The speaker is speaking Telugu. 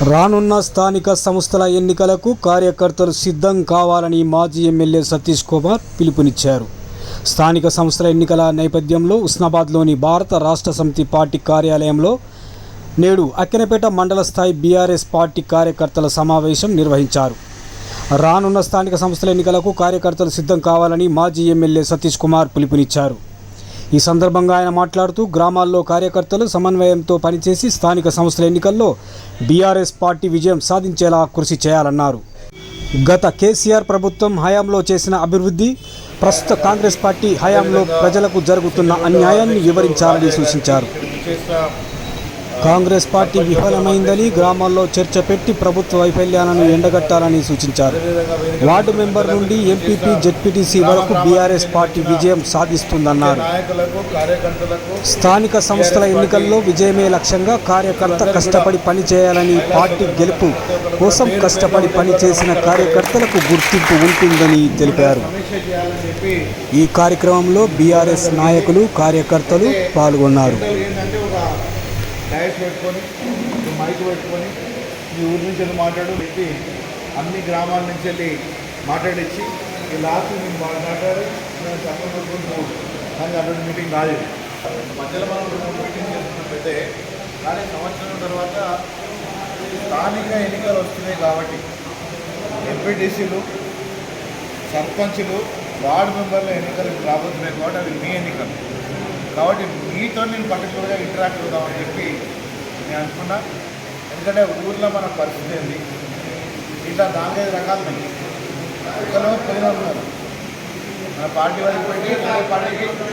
రానున్న స్థానిక సంస్థల ఎన్నికలకు కార్యకర్తలు సిద్ధం కావాలని మాజీ ఎమ్మెల్యే సతీష్ కుమార్ పిలుపునిచ్చారు. స్థానిక సంస్థల ఎన్నికల నేపథ్యంలో ఉస్నాబాద్లోని భారత రాష్ట్ర సమితి పార్టీ కార్యాలయంలో నేడు అక్కినేపేట మండల స్థాయి బీఆర్ఎస్ పార్టీ కార్యకర్తల సమావేశం నిర్వహించారు. రానున్న స్థానిక సంస్థల ఎన్నికలకు కార్యకర్తలు సిద్ధం కావాలని మాజీ ఎమ్మెల్యే సతీష్ కుమార్ పిలుపునిచ్చారు. ఈ సందర్భంగా ఆయన మాట్లాడుతూ గ్రామాల్లో కార్యకర్తలు సమన్వయంతో పనిచేసి స్థానిక సంస్థల ఎన్నికల్లో బీఆర్ఎస్ పార్టీ విజయం సాధించేలా కృషి చేయాలన్నారు. గత కేసీఆర్ ప్రభుత్వం హయాంలో చేసిన అభివృద్ధి, ప్రస్తుత కాంగ్రెస్ పార్టీ హయాంలో ప్రజలకు జరుగుతున్న అన్యాయాన్ని వివరించాలని సూచించారు. కాంగ్రెస్ పార్టీ విఫలమైందని గ్రామాల్లో చర్చ పెట్టి ప్రభుత్వ వైఫల్యాలను ఎండగట్టాలని సూచించారు. వార్డు మెంబర్ నుండి ఎంపీపీ, జెడ్పీటీసీ వరకు బీఆర్ఎస్ పార్టీ విజయం సాధిస్తుందన్నారు. స్థానిక సంస్థల ఎన్నికల్లో విజయమే లక్ష్యంగా కార్యకర్త కష్టపడి పనిచేయాలని, పార్టీ గెలుపు కోసం కష్టపడి పనిచేసిన కార్యకర్తలకు గుర్తింపు ఉంటుందని తెలిపారు. ఈ కార్యక్రమంలో బీఆర్ఎస్ నాయకులు, కార్యకర్తలు పాల్గొన్నారు. డైస్ పెట్టుకొని మైక్ పెట్టుకొని ఈ ఊరి నుంచి వెళ్ళి మాట్లాడు పెట్టి అన్ని గ్రామాల నుంచి వెళ్ళి మాట్లాడించి ఈ లాస్ట్ నేను మాట్లాడి నేను చెప్పబడుకుంటూ కానీ అటువంటి మీటింగ్ కాదు. మధ్యలో మనం 2 మీటింగ్ చేస్తున్నట్లయితే కానీ సంవత్సరం తర్వాత స్థానిక ఎన్నికలు వస్తున్నాయి కాబట్టి ఎంపీటీసీలు, సర్పంచులు, వార్డు మెంబర్ల ఎన్నికలు రాబోతున్నాయి కాబట్టి అవి మీ ఎన్నికలు కాబట్టి మీతో నేను పర్టికులర్గా ఇంటరాక్ట్ అవుదామని చెప్పి నేను అనుకున్నా. ఎందుకంటే ఊర్లో మన పరిస్థితి ఏంది, ఇట్లా 4-5 రకాలు ఉన్నాయి. ఒకలో పోయిన ఉన్నారు మన పార్టీ వారికి పోయి వేరే పార్టీకి